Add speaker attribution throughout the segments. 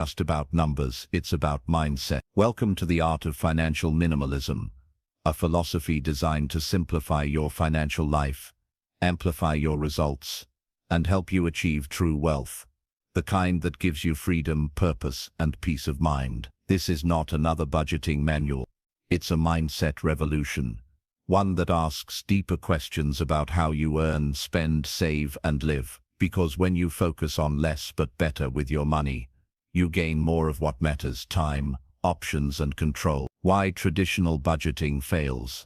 Speaker 1: just about numbers, it's about mindset. Welcome to the Art of Financial Minimalism, a philosophy designed to simplify your financial life, amplify your results, and help you achieve true wealth, the kind that gives you freedom, purpose, and peace of mind. This is not another budgeting manual. It's a mindset revolution, one that asks deeper questions about how you earn, spend, save, and live. Because when you focus on less but better with your money, you gain more of what matters: time, options, and control. Why traditional budgeting fails?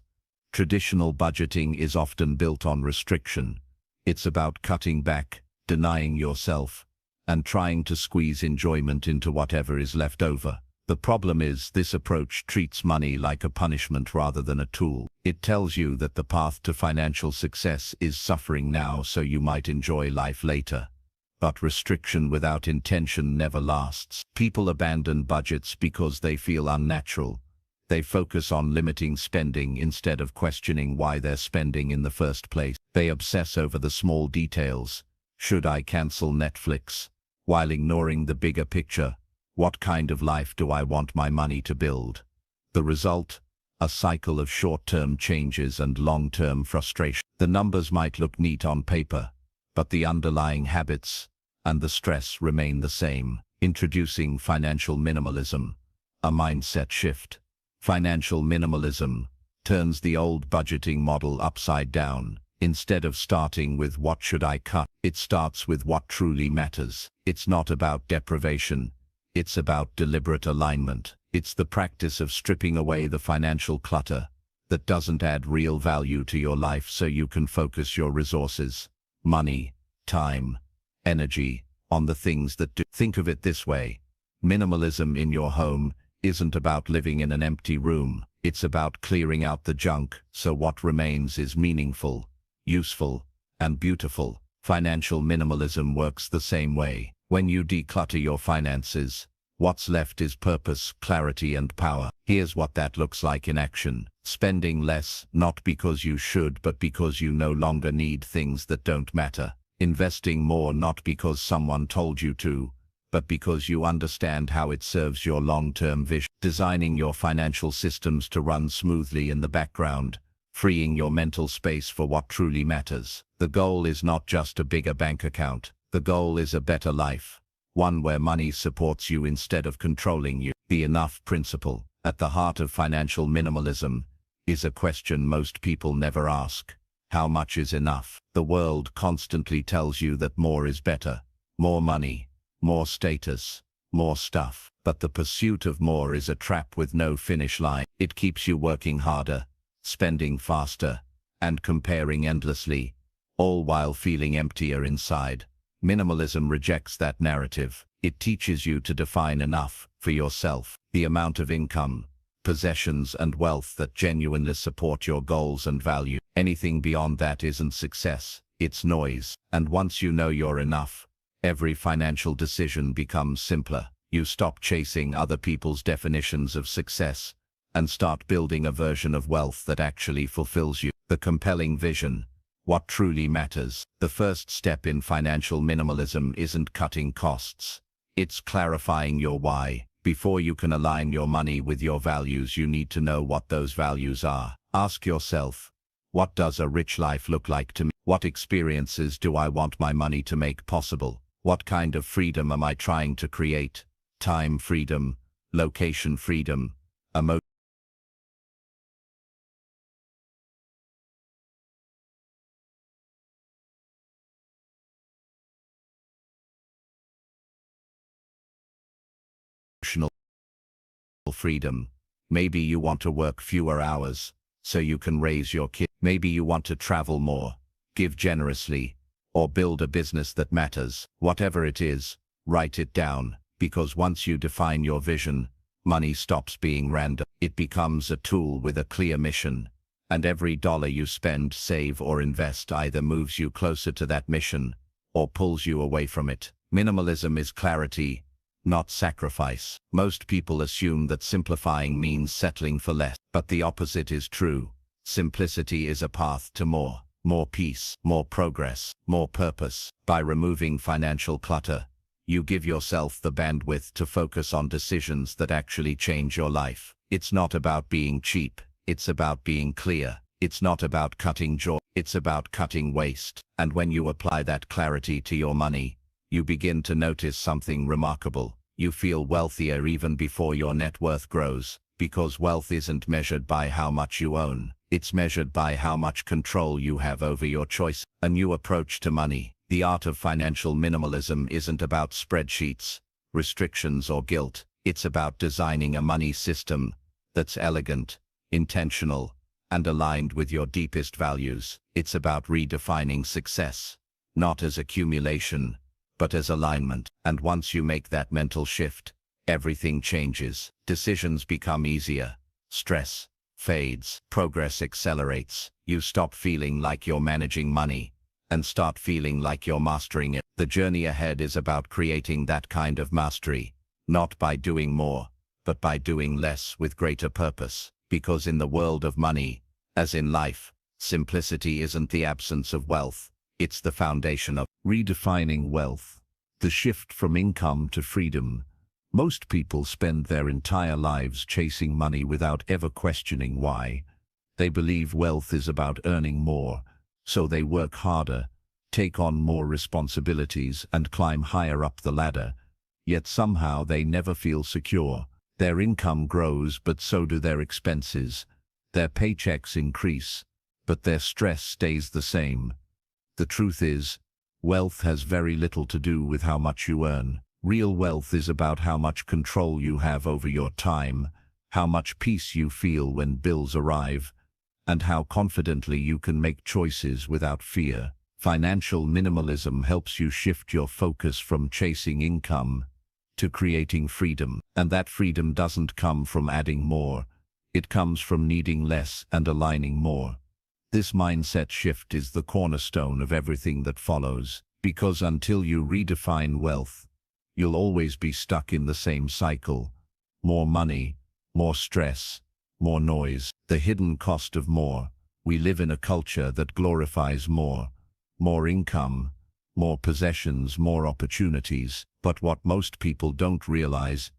Speaker 1: Traditional budgeting is often built on restriction. It's about cutting back, denying yourself, and trying to squeeze enjoyment into whatever is left over. The problem is, this approach treats money like a punishment rather than a tool. It tells you that the path to financial success is suffering now so you might enjoy life later. But restriction without intention never lasts. People abandon budgets because they feel unnatural. They focus on limiting spending instead of questioning why they're spending in the first place. They obsess over the small details. Should I cancel Netflix? While ignoring the bigger picture. What kind of life do I want my money to build? The result? A cycle of short-term changes and long-term frustration. The numbers might look neat on paper, but the underlying habits and the stress remain the same. Introducing financial minimalism, a mindset shift. Financial minimalism turns the old budgeting model upside down. Instead of starting with what should I cut, it starts with what truly matters. It's not about deprivation. It's about deliberate alignment. It's the practice of stripping away the financial clutter that doesn't add real value to your life so you can focus your resources, money, time, energy, on the things that do. Think of it this way. Minimalism in your home isn't about living in an empty room. It's about clearing out the junk so what remains is meaningful, useful, and beautiful. Financial minimalism works the same way. When you declutter your finances, what's left is purpose, clarity, and power. Here's what that looks like in action. Spending less, not because you should, but because you no longer need things that don't matter. Investing more, not because someone told you to, but because you understand how it serves your long-term vision. Designing your financial systems to run smoothly in the background, freeing your mental space for what truly matters. The goal is not just a bigger bank account. The goal is a better life, one where money supports you instead of controlling you. The enough principle, at the heart of financial minimalism, is a question most people never ask. How much is enough? The world constantly tells you that more is better. More money, more status, more stuff. But the pursuit of more is a trap with no finish line. It keeps you working harder, spending faster, and comparing endlessly, all while feeling emptier inside. Minimalism rejects that narrative. It teaches you to define enough for yourself, the amount of income, possessions, and wealth that genuinely support your goals and value. Anything beyond that isn't success, it's noise. And once you know you're enough, every financial decision becomes simpler. You stop chasing other people's definitions of success and start building a version of wealth that actually fulfills you. The compelling vision. What truly matters. The first step in financial minimalism isn't cutting costs. It's clarifying your why. Before you can align your money with your values, you need to know what those values are. Ask yourself, what does a rich life look like to me? What experiences do I want my money to make possible? What kind of freedom am I trying to create? Time freedom, location freedom, emotional freedom. Maybe you want to work fewer hours so you can raise your kid. Maybe you want to travel more, give generously, or build a business that matters. Whatever it is, write it down, because once you define your vision, money stops being random. It becomes a tool with a clear mission, and every dollar you spend, save, or invest either moves you closer to that mission or pulls you away from it. Minimalism is clarity, not sacrifice. Most people assume that simplifying means settling for less, but the opposite is true. Simplicity is a path to more. More peace, more progress, more purpose. By removing financial clutter, You give yourself the bandwidth to focus on decisions that actually change your life. It's not about being cheap. It's about being clear. It's not about cutting joy. It's about cutting waste. And when you apply that clarity to your money, you begin to notice something remarkable. You feel wealthier even before your net worth grows, because wealth isn't measured by how much you own. It's measured by how much control you have over your choice. A new approach to money. The art of financial minimalism isn't about spreadsheets, restrictions, or guilt. It's about designing a money system that's elegant, intentional, and aligned with your deepest values. It's about redefining success, not as accumulation, but as alignment. And once you make that mental shift, everything changes. Decisions become easier. Stress fades. Progress accelerates. You stop feeling like you're managing money and start feeling like you're mastering it. The journey ahead is about creating that kind of mastery, not by doing more, but by doing less with greater purpose. Because in the world of money, as in life, simplicity isn't the absence of wealth, it's the foundation of redefining wealth. The shift from income to freedom. Most people spend their entire lives chasing money without ever questioning why. They believe wealth is about earning more, so they work harder, take on more responsibilities, and climb higher up the ladder. Yet somehow they never feel secure. Their income grows, but so do their expenses. Their paychecks increase, but their stress stays the same. The truth is, wealth has very little to do with how much you earn. Real wealth is about how much control you have over your time, how much peace you feel when bills arrive, and how confidently you can make choices without fear. Financial minimalism helps you shift your focus from chasing income to creating freedom. And that freedom doesn't come from adding more. It comes from needing less and aligning more. This mindset shift is the cornerstone of everything that follows, because until you redefine wealth, you'll always be stuck in the same cycle. More money, more stress, more noise. The hidden cost of more. We live in a culture that glorifies more. More income, more possessions, more opportunities. But what most people don't realize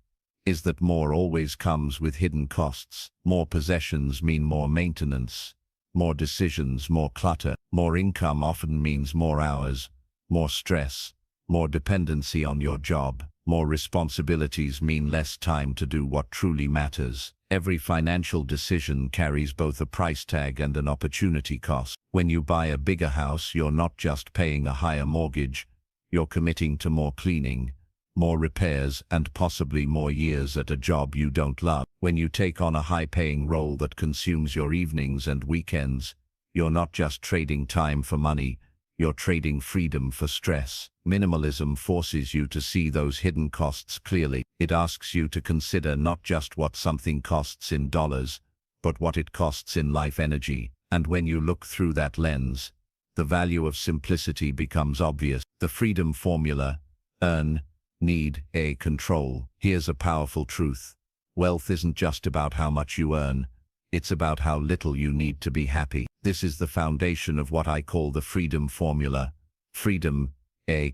Speaker 1: is that more always comes with hidden costs. More possessions mean more maintenance, more decisions, more clutter. More income often means more hours, more stress, more dependency on your job. More responsibilities mean less time to do what truly matters. Every financial decision carries both a price tag and an opportunity cost. When you buy a bigger house, you're not just paying a higher mortgage, you're committing to more cleaning, more repairs, and possibly more years at a job you don't love. When you take on a high-paying role that consumes your evenings and weekends, you're not just trading time for money, you're trading freedom for stress. Minimalism forces you to see those hidden costs clearly. It asks you to consider not just what something costs in dollars, but what it costs in life energy. And when you look through that lens, the value of simplicity becomes obvious. The freedom formula: earn, need, control. Here's a powerful truth. Wealth isn't just about how much you earn. It's about how little you need to be happy. This is the foundation of what I call the freedom formula. Freedom,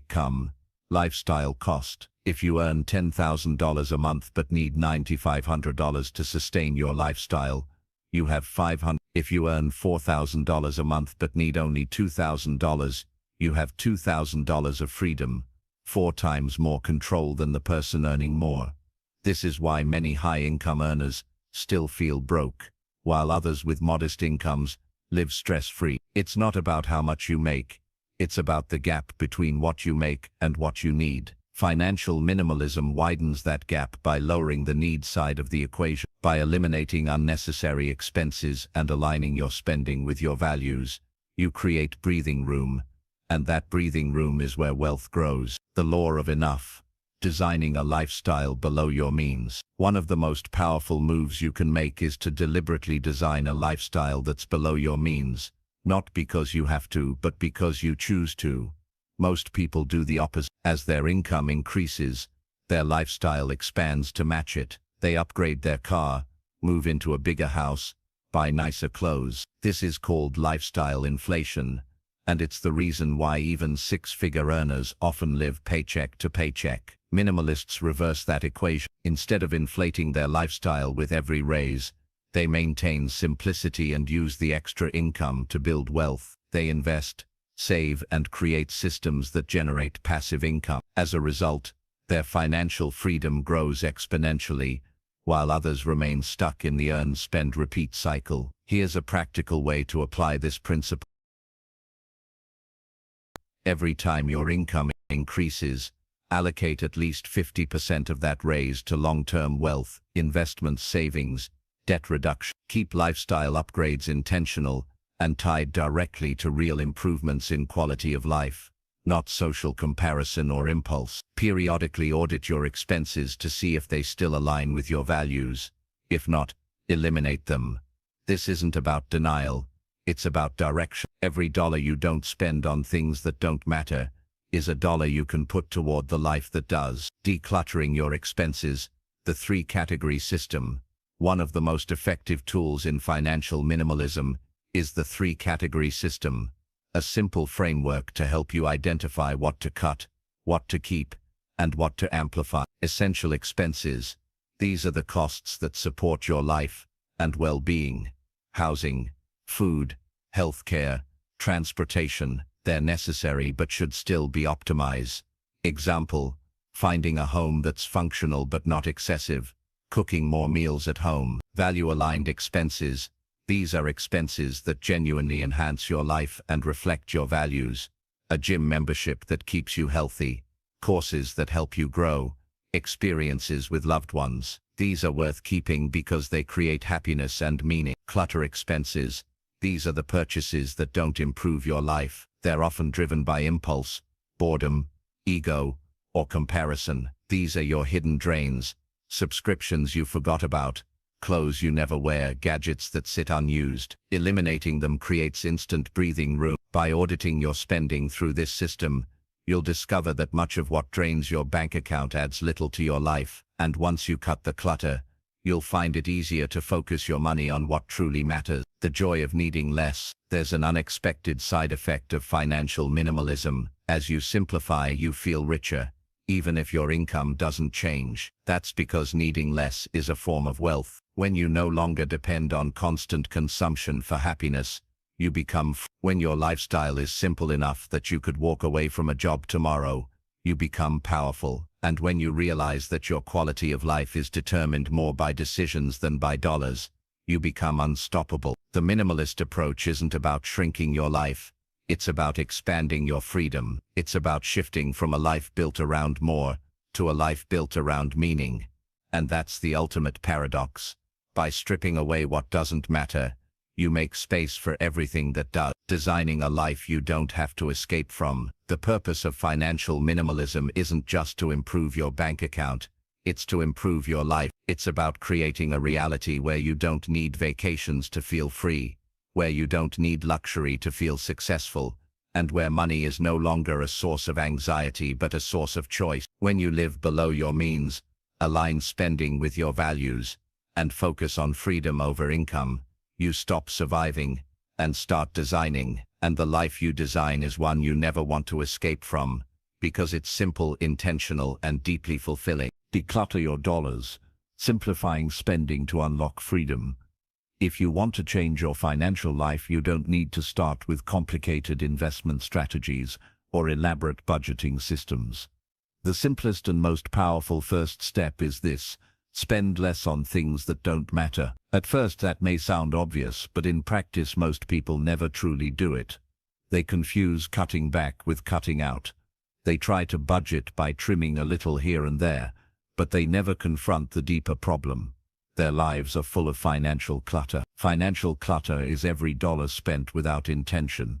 Speaker 1: come, lifestyle cost. If you earn $10,000 a month but need $9,500 to sustain your lifestyle, you have $500. If you earn $4,000 a month but need only $2,000, you have $2,000 of freedom, 4 times more control than the person earning more. This is why many high-income earners still feel broke, while others with modest incomes live stress-free. It's not about how much you make. It's about the gap between what you make and what you need. Financial minimalism widens that gap by lowering the need side of the equation. By eliminating unnecessary expenses and aligning your spending with your values, you create breathing room, and that breathing room is where wealth grows. The law of enough. Designing a lifestyle below your means. One of the most powerful moves you can make is to deliberately design a lifestyle that's below your means, not because you have to, but because you choose to. Most people do the opposite. As their income increases, their lifestyle expands to match it. They upgrade their car, move into a bigger house, buy nicer clothes. This is called lifestyle inflation, And it's the reason why even six-figure earners often live paycheck to paycheck. Minimalists reverse that equation. Instead of inflating their lifestyle with every raise, they maintain simplicity and use the extra income to build wealth. They invest, save, and create systems that generate passive income. As a result, their financial freedom grows exponentially, while others remain stuck in the earn, spend, repeat cycle. Here's a practical way to apply this principle. Every time your income increases, allocate at least 50% of that raise to long-term wealth, investments, savings, debt reduction. Keep lifestyle upgrades intentional and tied directly to real improvements in quality of life, not social comparison or impulse. Periodically audit your expenses to see if they still align with your values. If not, eliminate them. This isn't about denial, it's about direction. Every dollar you don't spend on things that don't matter is a dollar you can put toward the life that does. Decluttering your expenses, the three-category system. One of the most effective tools in financial minimalism is the three-category system, a simple framework to help you identify what to cut, what to keep, and what to amplify. Essential expenses. These are the costs that support your life and well-being. Housing, food, healthcare, transportation. They're necessary but should still be optimized. Example, finding a home that's functional but not excessive, cooking more meals at home. Value-aligned expenses. These are expenses that genuinely enhance your life and reflect your values. A gym membership that keeps you healthy, courses that help you grow, experiences with loved ones. These are worth keeping because they create happiness and meaning. Clutter expenses. These are the purchases that don't improve your life. They're often driven by impulse, boredom, ego, or comparison. These are your hidden drains, subscriptions you forgot about, clothes you never wear, gadgets that sit unused. Eliminating them creates instant breathing room. By auditing your spending through this system, you'll discover that much of what drains your bank account adds little to your life. And once you cut the clutter, you'll find it easier to focus your money on what truly matters. The joy of needing less. There's an unexpected side effect of financial minimalism. As you simplify, you feel richer, even if your income doesn't change. That's because needing less is a form of wealth. When you no longer depend on constant consumption for happiness, you become free. When your lifestyle is simple enough that you could walk away from a job tomorrow, you become powerful. And when you realize that your quality of life is determined more by decisions than by dollars, you become unstoppable. The minimalist approach isn't about shrinking your life, it's about expanding your freedom. It's about shifting from a life built around more to a life built around meaning. And that's the ultimate paradox. By stripping away what doesn't matter, you make space for everything that does, designing a life you don't have to escape from. The purpose of financial minimalism isn't just to improve your bank account, it's to improve your life. It's about creating a reality where you don't need vacations to feel free, where you don't need luxury to feel successful, and where money is no longer a source of anxiety but a source of choice. When you live below your means, align spending with your values, and focus on freedom over income, you stop surviving and start designing. And the life you design is one you never want to escape from, because it's simple, intentional, and deeply fulfilling. Declutter your dollars, simplifying spending to unlock freedom. If you want to change your financial life, you don't need to start with complicated investment strategies or elaborate budgeting systems. The simplest and most powerful first step is this: spend less on things that don't matter. At first that may sound obvious, but in practice most people never truly do it. They confuse cutting back with cutting out. They try to budget by trimming a little here and there, but they never confront the deeper problem. Their lives are full of financial clutter. Financial clutter is every dollar spent without intention.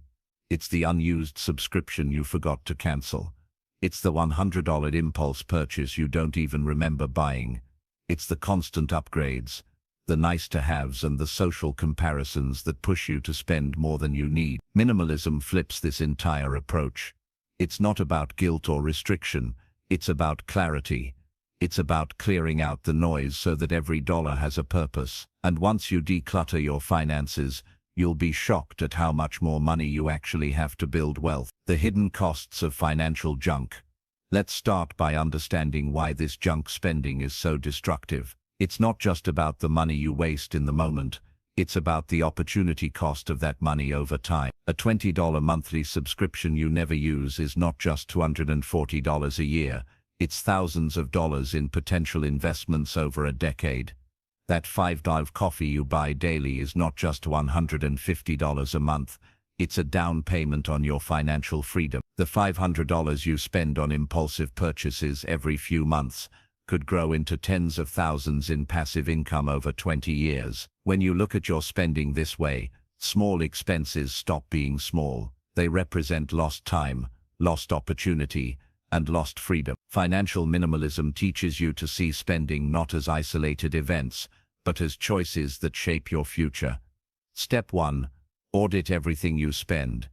Speaker 1: It's the unused subscription you forgot to cancel. It's the $100 impulse purchase you don't even remember buying. It's the constant upgrades, the nice-to-haves, and the social comparisons that push you to spend more than you need. Minimalism flips this entire approach. It's not about guilt or restriction, it's about clarity. It's about clearing out the noise so that every dollar has a purpose. And once you declutter your finances, you'll be shocked at how much more money you actually have to build wealth. The hidden costs of financial junk. Let's start by understanding why this junk spending is so destructive. It's not just about the money you waste in the moment. It's about the opportunity cost of that money over time. A $20 monthly subscription you never use is not just $240 a year. It's thousands of dollars in potential investments over a decade. That $5 coffee you buy daily is not just $150 a month. It's a down payment on your financial freedom. The $500 you spend on impulsive purchases every few months could grow into tens of thousands in passive income over 20 years. When you look at your spending this way, small expenses stop being small. They represent lost time, lost opportunity, and lost freedom. Financial minimalism teaches you to see spending not as isolated events, but as choices that shape your future. Step 1. Audit everything you spend.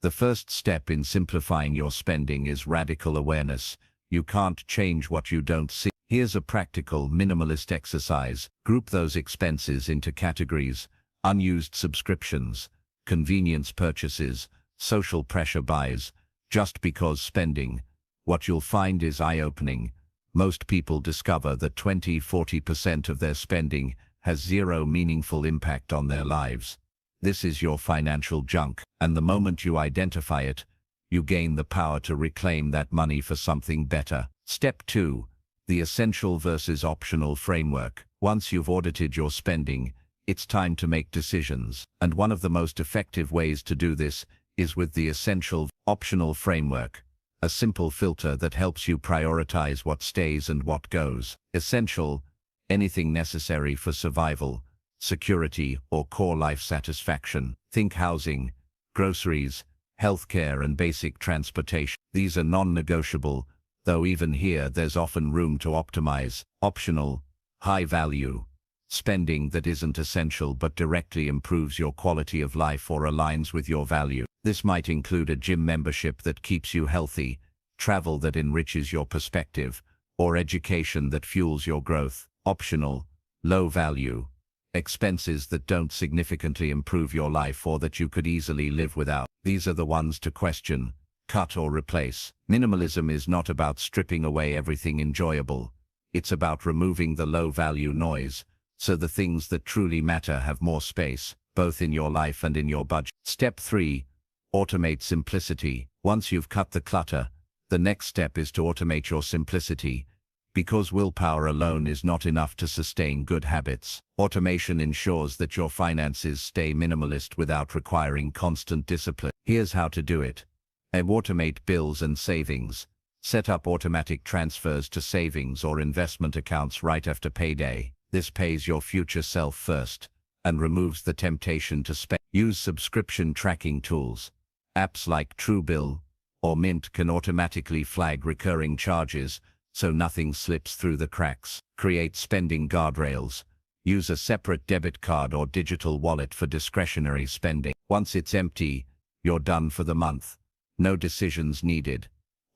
Speaker 1: The first step in simplifying your spending is radical awareness. You can't change what you don't see. Here's a practical, minimalist exercise. Group those expenses into categories: unused subscriptions, convenience purchases, social pressure buys, just because spending. What you'll find is eye-opening. Most people discover that 20–40% of their spending has zero meaningful impact on their lives. This is your financial junk, and the moment you identify it, you gain the power to reclaim that money for something better. Step 2. The essential versus optional framework. Once you've audited your spending, it's time to make decisions. And one of the most effective ways to do this is with the essential-optional framework, a simple filter that helps you prioritize what stays and what goes. Essential: anything necessary for survival, security, or core life satisfaction. Think housing, groceries, healthcare, and basic transportation. These are non-negotiable, though even here there's often room to optimize. Optional: high value, spending that isn't essential but directly improves your quality of life or aligns with your value. This might include a gym membership that keeps you healthy, travel that enriches your perspective, or education that fuels your growth. Optional: low value, expenses that don't significantly improve your life or that you could easily live without. These are the ones to question, cut, or replace. Minimalism is not about stripping away everything enjoyable. It's about removing the low-value noise, so the things that truly matter have more space, both in your life and in your budget. Step 3. Automate simplicity. Once you've cut the clutter, the next step is to automate your simplicity, because willpower alone is not enough to sustain good habits. Automation ensures that your finances stay minimalist without requiring constant discipline. Here's how to do it. Automate bills and savings. Set up automatic transfers to savings or investment accounts right after payday. This pays your future self first and removes the temptation to spend. Use subscription tracking tools. Apps like Truebill or Mint can automatically flag recurring charges so nothing slips through the cracks. Create spending guardrails. Use a separate debit card or digital wallet for discretionary spending. Once it's empty, you're done for the month. No decisions needed.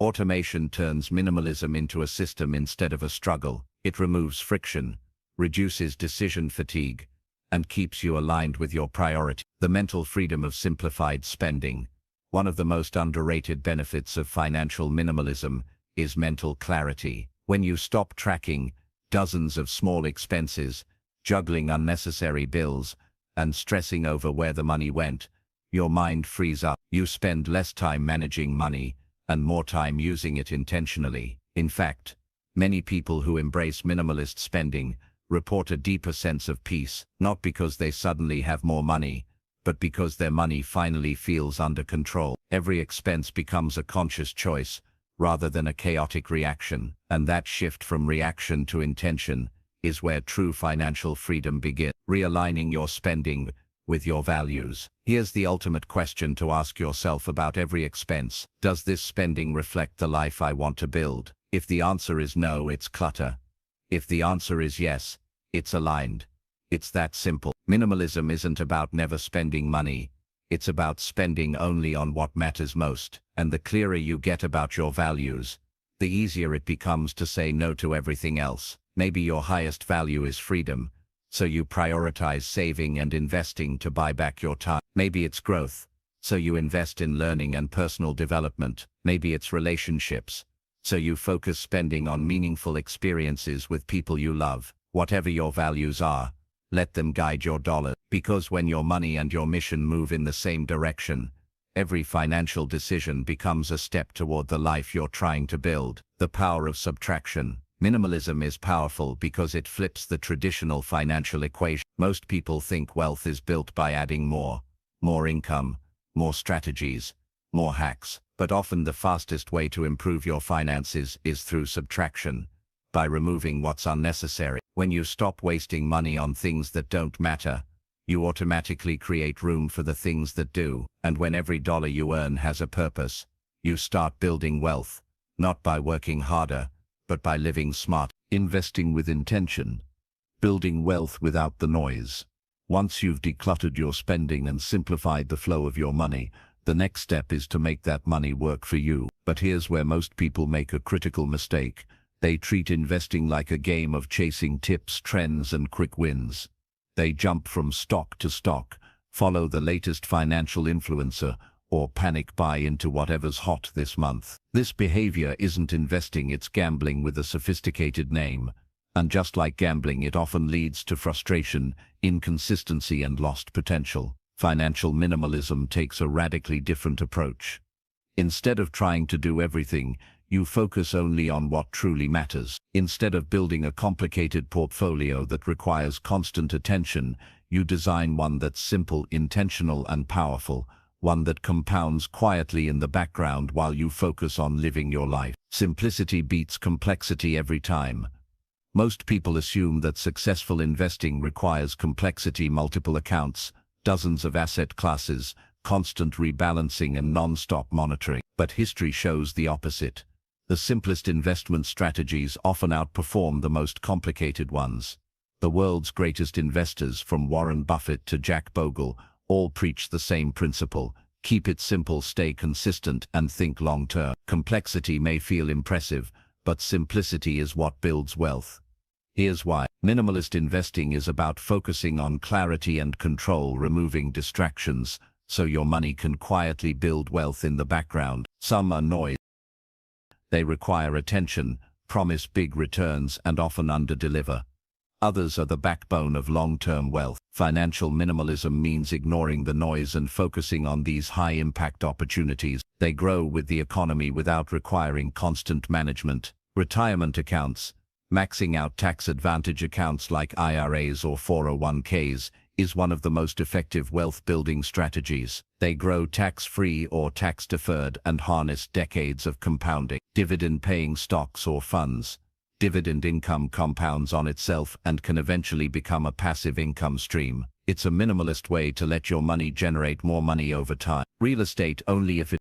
Speaker 1: Automation turns minimalism into a system instead of a struggle. It removes friction, reduces decision fatigue, and keeps you aligned with your priority. The mental freedom of simplified spending. One of the most underrated benefits of financial minimalism is mental clarity. When you stop tracking dozens of small expenses, juggling unnecessary bills, and stressing over where the money went, your mind frees up. You spend less time managing money and more time using it intentionally. In fact, many people who embrace minimalist spending report a deeper sense of peace, not because they suddenly have more money, but because their money finally feels under control. Every expense becomes a conscious choice rather than a chaotic reaction, and that shift from reaction to intention is where true financial freedom begins. Realigning your spending with your values. Here's the ultimate question to ask yourself about every expense. Does this spending reflect the life I want to build? If the answer is no, it's clutter. If the answer is yes, it's aligned. It's that simple. Minimalism isn't about never spending money. It's about spending only on what matters most. And the clearer you get about your values, the easier it becomes to say no to everything else. Maybe your highest value is freedom, so you prioritize saving and investing to buy back your time. Maybe it's growth, so you invest in learning and personal development. Maybe it's relationships, so you focus spending on meaningful experiences with people you love. Whatever your values are, let them guide your dollar. Because when your money and your mission move in the same direction, every financial decision becomes a step toward the life you're trying to build. The power of subtraction. Minimalism is powerful because it flips the traditional financial equation. Most people think wealth is built by adding more income, more strategies, more hacks. But often the fastest way to improve your finances is through subtraction, by removing what's unnecessary. When you stop wasting money on things that don't matter, you automatically create room for the things that do. And when every dollar you earn has a purpose, you start building wealth, not by working harder, but by living smart. Investing with intention. Building wealth without the noise. Once you've decluttered your spending and simplified the flow of your money, the next step is to make that money work for you. But here's where most people make a critical mistake. They treat investing like a game of chasing tips, trends, and quick wins. They jump from stock to stock, follow the latest financial influencer, or panic buy into whatever's hot this month. This behavior isn't investing, it's gambling with a sophisticated name. And just like gambling, it often leads to frustration, inconsistency, and lost potential. Financial minimalism takes a radically different approach. Instead of trying to do everything, you focus only on what truly matters. Instead of building a complicated portfolio that requires constant attention, you design one that's simple, intentional, and powerful, one that compounds quietly in the background while you focus on living your life. Simplicity beats complexity every time. Most people assume that successful investing requires complexity, multiple accounts, dozens of asset classes, constant rebalancing, and non-stop monitoring. But history shows the opposite. The simplest investment strategies often outperform the most complicated ones. The world's greatest investors, from Warren Buffett to Jack Bogle, all preach the same principle: keep it simple, stay consistent, and think long-term. Complexity may feel impressive, but simplicity is what builds wealth. Here's why. Minimalist investing is about focusing on clarity and control, removing distractions, so your money can quietly build wealth in the background. Some are noise. They require attention, promise big returns, and often underdeliver. Others are the backbone of long-term wealth. Financial minimalism means ignoring the noise and focusing on these high-impact opportunities. They grow with the economy without requiring constant management. Retirement accounts. Maxing out tax advantage accounts like IRAs or 401ks is one of the most effective wealth-building strategies. They grow tax-free or tax-deferred and harness decades of compounding. Dividend-paying stocks or funds. Dividend income compounds on itself and can eventually become a passive income stream. It's a minimalist way to let your money generate more money over time. Real estate, only if it